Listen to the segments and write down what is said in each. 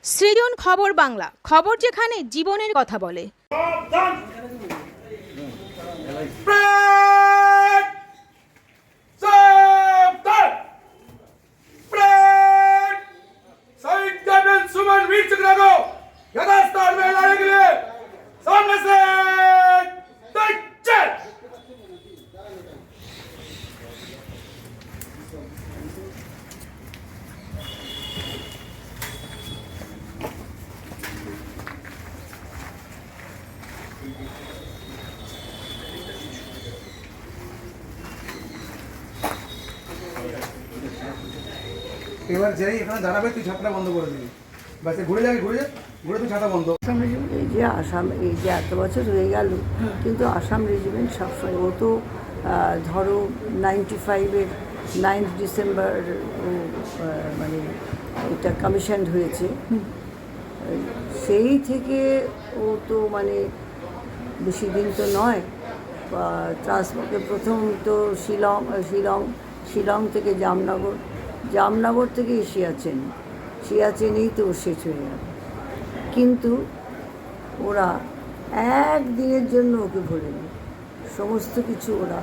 সৃজন খবর বাংলা, খবর যেখানে জীবনের কথা বলে। এবার যেই এখানে দাঁড়াবে তুই ছাতাটা বন্ধ করে দিবি, বাসে ঘুরে যাবি, ঘুরে তুই ছাতা বন্ধ। এই যে এত বছর হয়ে গেল, কিন্তু আসাম রেজিমেন্ট সবসময়, ও তো ধরো 95-এর 9 ডিসেম্বর মানে এটা কমিশন হয়েছে, সেই থেকে ও তো মানে বেশি দিন তো নয়। ট্রান্সপোর্টে প্রথম তো শিলং থেকে জামনগর থেকে সিয়াচেনেই তো শেষ হয়ে গেল। কিন্তু ওরা একদিনের জন্য ওকে ভোলেনি, সমস্ত কিছু ওরা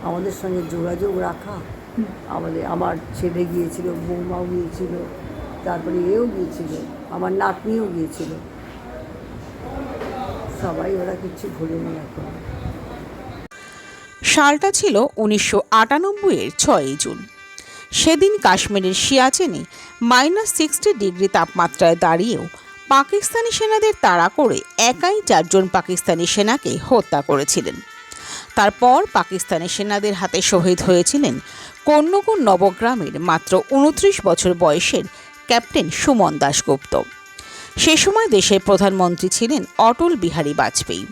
আমাদের সঙ্গে যোগাযোগ রাখা। আমার ছেলে গিয়েছিল, বৌমাও গিয়েছিল, তারপরে এও গিয়েছিল, আমার নাতনিও গিয়েছিল, সবাই ওরা কিছু ভোলেনি এখন। সালটা ছিল 1998-এর 6 জুন। সেদিন কাশ্মীরের সিয়াচেনে -60 ডিগ্রি তাপমাত্রায় দাঁড়িয়েও পাকিস্তানি সেনাদের তাড়া করে একাই 4 জন পাকিস্তানি সেনাকে হত্যা করেছিলেন। তারপর পাকিস্তানি সেনাদের হাতে শহীদ হয়েছিলেন কন্যকুর নবগ্রামের মাত্র 29 বছর বয়সের ক্যাপ্টেন সুমন দাশগুপ্ত। সে সময় দেশের প্রধানমন্ত্রী ছিলেন অটল বিহারী বাজপেয়ী।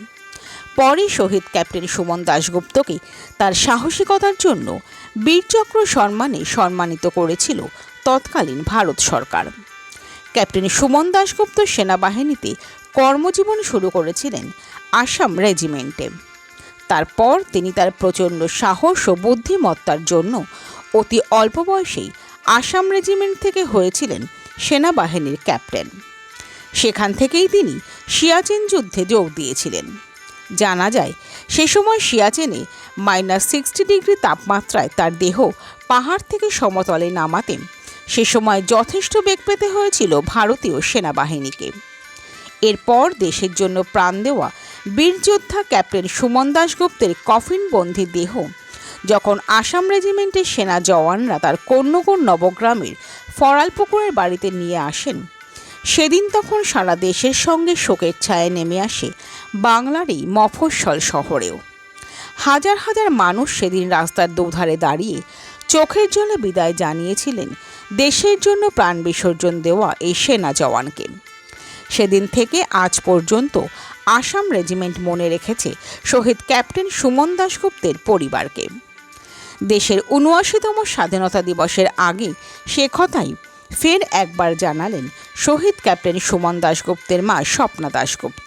পরে শহীদ ক্যাপ্টেন সুমন দাশগুপ্তকে তার সাহসিকতার জন্য বীরচক্র সম্মানে সম্মানিত করেছিল তৎকালীন ভারত সরকার। ক্যাপ্টেন সুমন দাশগুপ্ত সেনাবাহিনীতে কর্মজীবন শুরু করেছিলেন আসাম রেজিমেন্টে। তারপর তিনি তার প্রচণ্ড সাহস ও বুদ্ধিমত্তার জন্য অতি অল্প বয়সেই আসাম রেজিমেন্ট থেকে হয়েছিলেন সেনাবাহিনীর ক্যাপ্টেন। সেখান থেকেই তিনি সিয়াচেন যুদ্ধে যোগ দিয়েছিলেন। জানা যায় সে সময় সিয়াচেনে -60 ডিগ্রি তাপমাত্রায় তার দেহ পাহাড় থেকে সমতলে নামাতে সে সময় যথেষ্ট বেগ পেতে হয়েছিল ভারতীয় সেনাবাহিনীকে। এরপর দেশের জন্য প্রাণ দেওয়া বীরযোদ্ধা ক্যাপ্টেন সুমন দাশগুপ্তের কফিনবন্দি দেহ যখন আসাম রেজিমেন্টের সেনা জওয়ানরা তার কন্যকুর নবগ্রামের ফরালপুকুরের বাড়িতে নিয়ে আসেন, সেদিন তখন সারা দেশের সঙ্গে শোকের ছায়া নেমে আসে বাংলার এই মফস্বল শহরেও। হাজার হাজার মানুষ সেদিন রাস্তার দুধারে দাঁড়িয়ে চোখের জলে বিদায় জানিয়েছিলেন দেশের জন্য প্রাণ বিসর্জন দেওয়া এই সেনা জওয়ানকে। সেদিন থেকে আজ পর্যন্ত আসাম রেজিমেন্ট মনে রেখেছে শহীদ ক্যাপ্টেন সুমন দাশগুপ্তের পরিবারকে। দেশের ৭৯তম স্বাধীনতা দিবসের আগে সে কথাই ফের একবার জানালেন শহীদ ক্যাপ্টেন সুমন দাশগুপ্তের মা স্বপ্না দাশগুপ্ত।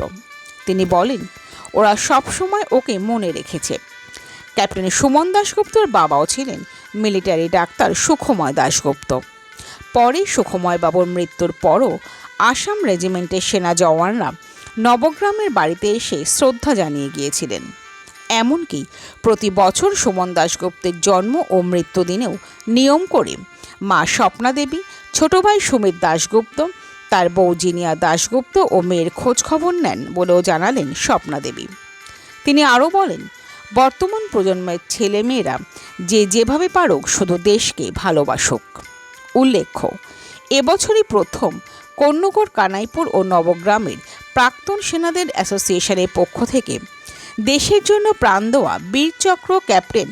তিনি বলেন, ওরা সবসময় ওকে মনে রেখেছে। ক্যাপ্টেন সুমন দাশগুপ্তর বাবাও ছিলেন মিলিটারি ডাক্তার সুখময় দাশগুপ্ত। পরে সুখময় বাবুর মৃত্যুর পরও আসাম রেজিমেন্টের সেনা জওয়ানরা নবগ্রামের বাড়িতে এসে শ্রদ্ধা জানিয়ে গিয়েছিলেন। এমনকি প্রতি বছর সুমন দাশগুপ্তের জন্ম ও মৃত্যুদিনেও নিয়ম করে মা স্বপ্না দেবী, ছোট ভাই সুমিত দাশগুপ্ত, তার বউ জিনিয়া দাশগুপ্ত ও মেয়ের খোঁজ খবর নেন বলেও জানালেন স্বপ্না দেবী। তিনি আরও বলেন, বর্তমান প্রজন্মের ছেলেমেয়েরা যেভাবে পারুক শুধু দেশকে ভালোবাসুক। উল্লেখ্য, এবছরই প্রথম কন্যকুর, কানাইপুর ও নবগ্রামের প্রাক্তন সেনাদের অ্যাসোসিয়েশনের পক্ষ থেকে দেশের জন্য প্রাণ দেওয়া বীরচক্র ক্যাপ্টেন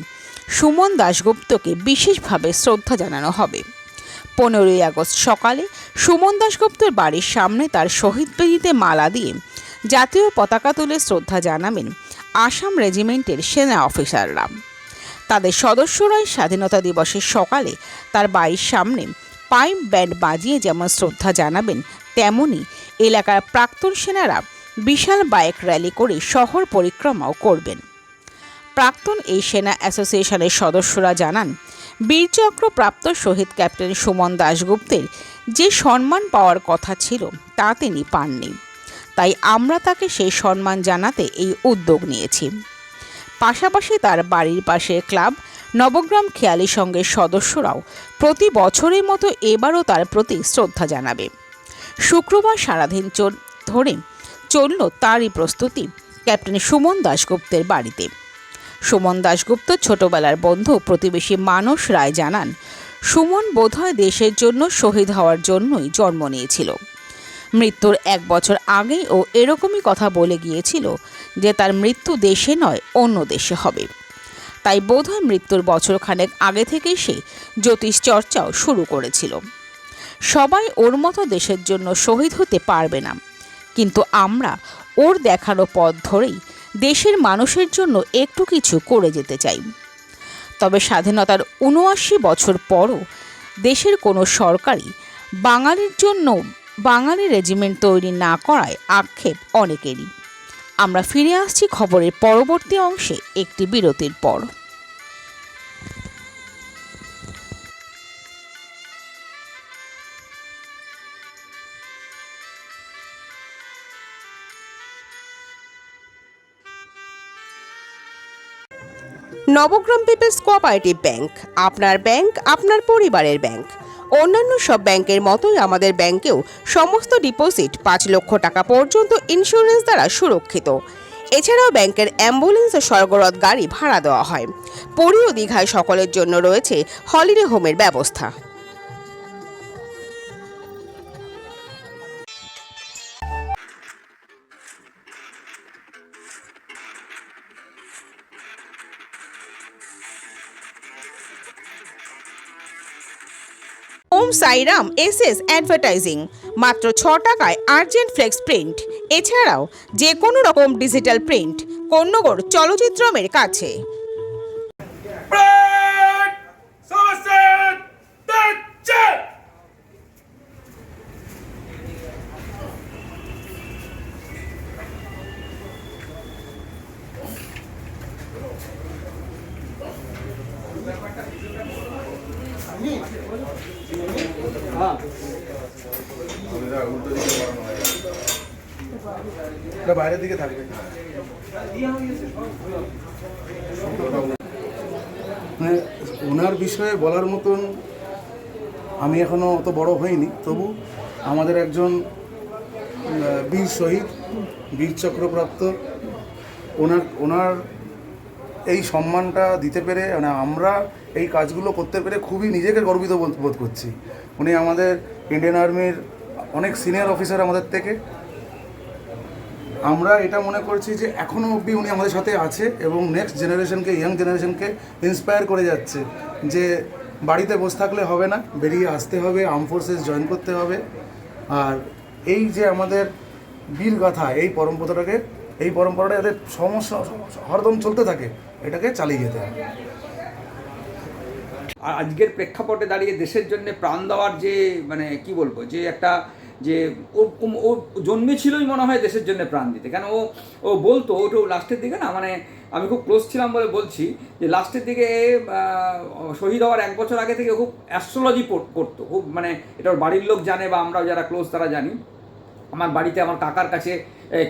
সুমন দাশগুপ্তকে বিশেষভাবে শ্রদ্ধা জানানো হবে। 15ই আগস্ট সকালে সুমন দাশগুপ্তর বাড়ির সামনে তার শহীদ বেদিতে মালা দিয়ে জাতীয় পতাকা তুলে শ্রদ্ধা জানাবেন আসাম রেজিমেন্টের সেনা অফিসাররা। তাদের সদস্যরাই স্বাধীনতা দিবসের সকালে তার বাড়ির সামনে পাইপ ব্যান্ড বাজিয়ে যেমন শ্রদ্ধা জানাবেন, তেমনি এলাকার প্রাক্তন সেনারা বিশাল বাইক র্যালি করে শহর পরিক্রমাও করবেন। প্রাক্তন এই সেনা অ্যাসোসিয়েশনের সদস্যরা জানান, বীরচক্র প্রাপ্ত শহীদ ক্যাপ্টেন সুমন দাশগুপ্তের যে সম্মান পাওয়ার কথা ছিল তা তিনি পাননি, তাই আমরা তাকে সেই সম্মান জানাতে এই উদ্যোগ নিয়েছি। পাশাপাশি তার বাড়ির পাশে ক্লাব নবগ্রাম খেয়ালি সংঘের সদস্যরাও প্রতি বছরের মতো এবারও তার প্রতি শ্রদ্ধা জানাবে। শুক্রবার সারাদিন ধরে চলল তারই প্রস্তুতি ক্যাপ্টেন সুমন দাশগুপ্তের বাড়িতে। সুমন দাশগুপ্ত ছোটবেলার বন্ধু প্রতিবেশী মানস রায় জানান, সুমন বোধহয় দেশের জন্য শহীদ হওয়ার জন্যই জন্ম নিয়েছিল। মৃত্যুর 1 বছর আগেই ও এরকমই কথা বলে গিয়েছিল যে তার মৃত্যু দেশে নয় অন্য দেশে হবে। তাই বোধহয় মৃত্যুর বছরখানেক আগে থেকেই সে জ্যোতিষ চর্চাও শুরু করেছিল। সবাই ওর মতো দেশের জন্য শহীদ হতে পারবে না, কিন্তু আমরা ওর দেখানো পথ ধরেই দেশের মানুষের জন্য একটু কিছু করে যেতে চাই। তবে স্বাধীনতার ৭৯ বছর পরও দেশের কোনো সরকারই বাঙালির জন্য বাঙালি রেজিমেন্ট তৈরি না করায় আক্ষেপ অনেকেরই। আমরা ফিরে আসছি খবরের পরবর্তী অংশে একটি বিরতির পর। নবগ্রাম পিপলস কোঅপারেটিভ ব্যাংক, আপনার ব্যাংক আপনার পরিবারের ব্যাংক। অন্যান্য সব ব্যাংকের মতোই আমাদের ব্যাংকেও সমস্ত ডিপোজিট 5 লক্ষ টাকা পর্যন্ত ইন্স্যুরেন্স দ্বারা সুরক্ষিত। এছাড়াও ব্যাংকের অ্যাম্বুলেন্স ও স্বর্গরথ গাড়ি ভাড়া দেওয়া হয়। পুরী ও দীঘায় সকলের জন্য রয়েছে হলিডে হোমের ব্যবস্থা। ওম সাইরাম এসএস অ্যাডভার্টাইজিং, মাত্র 6 টাকায় আর্জেন্ট ফ্লেক্স প্রিন্ট। এছাড়াও যে কোনো রকম ডিজিটাল প্রিন্ট কোন্নগর চলচ্চিত্রমের কাছে। এটা বাইরের দিকে থাকবে। মানে ওনার বিষয়ে বলার মতন আমি এখনও অত বড় হইনি, তবু আমাদের একজন বীর শহীদ, বীর চক্রপ্রাপ্ত, ওনার এই সম্মানটা দিতে পেরে মানে আমরা এই কাজগুলো করতে পেরে খুবই নিজেকে গর্বিত বোধ করছি। উনি আমাদের ইন্ডিয়ান আর্মির অনেক সিনিয়র অফিসার আমাদের থেকে। আমরা এটা মনে করছি যে এখনও অবধি উনি আমাদের সাথে আছে এবং নেক্সট জেনারেশনকে, ইয়াং জেনারেশনকে ইন্সপায়ার করে যাচ্ছে যে বাড়িতে বসে থাকলে হবে না, বেরিয়ে আসতে হবে, আর্ম ফোর্সেস জয়েন করতে হবে। আর এই যে আমাদের বীরগাথা, এই পরম্পরাটা যাতে সমস্যা হরদম চলতে থাকে, এটাকে চালিয়ে যেতে হবে। আর আজকের প্রেক্ষাপটে দাঁড়িয়ে দেশের জন্য প্রাণ দেওয়ার যে মানে কি বলবো, যে একটা যে ও জন্মেছিলই মনে হয় দেশের জন্য প্রাণ দিতে। কেন ও বলতো, ওটা লাস্টের দিকে না, মানে আমি খুব ক্লোজ ছিলাম বলে বলছি যে লাস্টের দিকে শহীদ হওয়ার 1 বছর আগে থেকে খুব অ্যাস্ট্রোলজি পড়তো খুব, মানে এটা ওর বাড়ির লোক জানে বা আমরা যারা ক্লোজ তারা জানি। আমার বাড়িতে আমার কাকার কাছে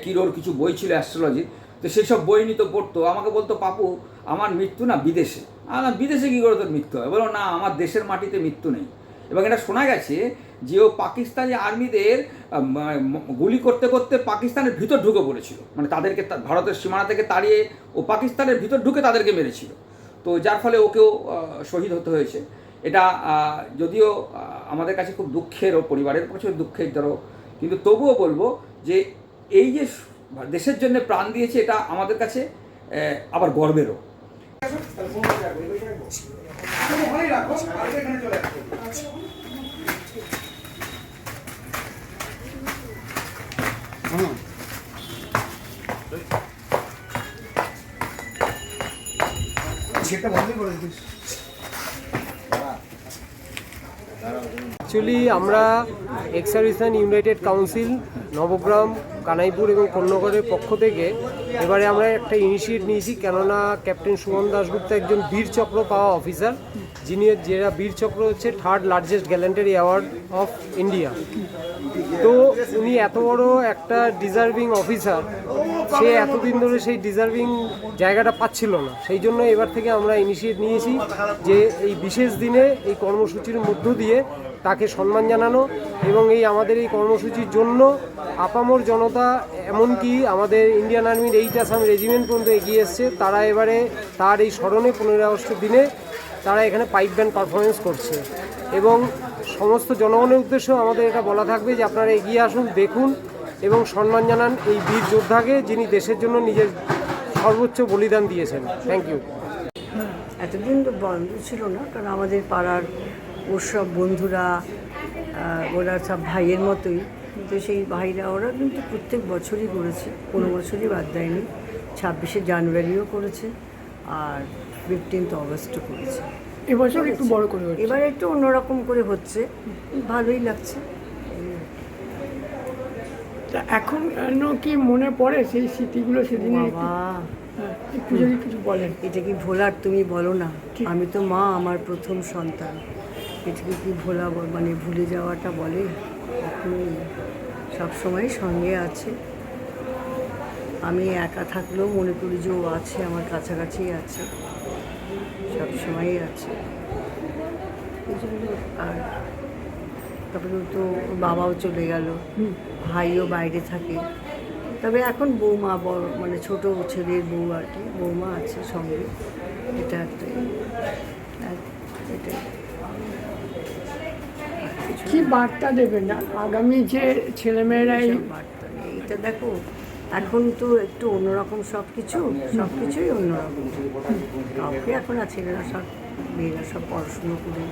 কিরোর কিছু বই ছিল অ্যাস্ট্রোলজি, তো সেই সব বই নিতে পড়তো। আমাকে বলতো, পাপু আমার মৃত্যু না বিদেশে। বিদেশে কী করে তোর মৃত্যু হয়? বলো না, আমার দেশের মাটিতে মৃত্যু নেই। এবং এটা শোনা গেছে যে ও পাকিস্তানি আর্মিদের গুলি করতে করতে পাকিস্তানের ভিতর ঢুকে পড়েছিল, মানে তাদেরকে ভারতের সীমানা থেকে তাড়িয়ে ও পাকিস্তানের ভিতর ঢুকে তাদেরকে মেরেছিল। তো যার ফলে ওকেও শহীদ হতে হয়েছে। এটা যদিও আমাদের কাছে খুব দুঃখের, ও পরিবারের কাছে দুঃখের ধরো, কিন্তু তবুও বলবো যে এই যে দেশের জন্য প্রাণ দিয়েছে, এটা আমাদের কাছে আবার গর্বেরও। সেটা বন্ধই করে দিস। অ্যাকচুয়ালি আমরা ex serviceman United council Nabagram, Kanaipur এবং কন্যগড়ের পক্ষ থেকে এবারে আমরা একটা ইনিশিয়েট নিয়েছি, কেননা ক্যাপ্টেন সুমন দাশগুপ্ত একজন বীরচক্র পাওয়া অফিসার, যেটা বীরচক্র হচ্ছে 3rd largest গ্যালেন্টারি award of India. তো উনি এত বড় একটা ডিজার্ভিং অফিসার, সে এতদিন ধরে সেই ডিজার্ভিং জায়গাটা পাচ্ছিল না। সেই জন্য এবার থেকে আমরা ইনিশিয়েট নিয়েছি যে এই বিশেষ দিনে এই কর্মসূচির মধ্য দিয়ে তাকে সম্মান জানানো, এবং আমাদের এই কর্মসূচির জন্য আপামর জনতা, এমনকি আমাদের ইন্ডিয়ান আর্মির 8 আসাম রেজিমেন্ট পর্যন্ত এগিয়ে এসছে। তারা এবারে তার এই স্মরণে 15 আগস্টের দিনে তারা এখানে পাইপ ব্যান্ড পারফরমেন্স করছে, এবং সমস্ত জনগণের উদ্দেশ্যে আমাদের এটা বলা থাকবে যে আপনারা এগিয়ে আসুন, দেখুন এবং সম্মান জানান এই বীর যোদ্ধাকে, যিনি দেশের জন্য নিজের সর্বোচ্চ বলিদান দিয়েছেন। Thank you. এতদিন তো বন্ধ ছিল না, কারণ আমাদের পাড়ার ওর সব বন্ধুরা, ওরা সব ভাইয়ের মতোই, কিন্তু সেই ভাইরা ওরা কিন্তু প্রত্যেক বছরই করেছে, কোনো বছরই বাদ দেয়নি। 26শে জানুয়ারিও করেছে আর 15th অগস্টও করেছে। এবছর একটু বড় করে হচ্ছে। এবার একটু অন্যরকম করে হচ্ছে, ভালোই লাগছে। তা এখন কি মনে পড়ে সেই স্মৃতিগুলো সেদিনে? বাবা, একটু যদি কিছু বলেন। এটা কি ভোলার? তুমি বলো না। আমি তো মা, আমার প্রথম সন্তান, এটাকে কি ভোলা মানে ভুলে যাওয়াটা বলে? কখনোই সবসময় সঙ্গে আছে। আমি একা থাকলেও মনে করি যে ও আছে, আমার কাছাকাছি আছে, সবসময়ই আছে। এই জন্য। আর তারপরে তো ওর বাবাও চলে গেল, ভাইও বাইরে থাকে। তবে এখন বৌমা, বড় মানে ছোট ছেলের বউ আর কি, বৌমা আছে সঙ্গে। এটা একটাই, এটাই। কি বার্তা দেবেন না আগামী যে ছেলেমেয়েরা এই বার্তা নেই। এটা দেখো, এখন তো একটু অন্যরকম সব কিছুই অন্যরকম। কাউকে এখন আর ছেলেরা সব, মেয়েরা সব পড়াশুনো করে,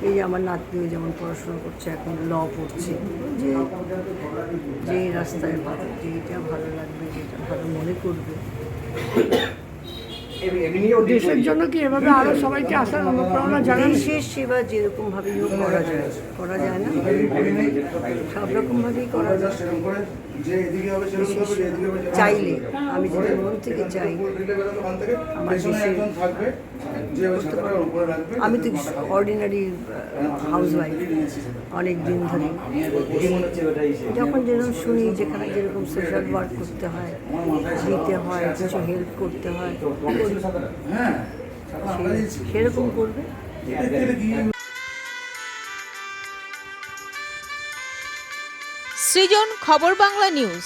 এই যে আমার নাতনিও যেমন পড়াশুনো করছে, এখন ল পড়ছে, যে রাস্তায় ভালো, যেটা ভালো লাগবে, যেটা ভালো মনে করবে। দেশের জন্য কি এভাবে আরো সবাইকে আসার অনুপ্রেরণা জানান? দেশের সেবা যেরকমভাবেই হোক করা যায় না, সব রকমভাবেই করা যায়। চাইলে, আমি যদি মন থেকে চাই আমার দেশে, আমি তো অর্ডিনারি হাউসওয়াইফ অনেক দিন ধরে, যখন যেরকম শুনি যেখানে যেরকম সোশ্যাল ওয়ার্ক করতে হয়, দিতে হয়, কিছু হেল্প করতে হয়, সেরকম করবে। সৃজন, খবর বাংলা নিউজ।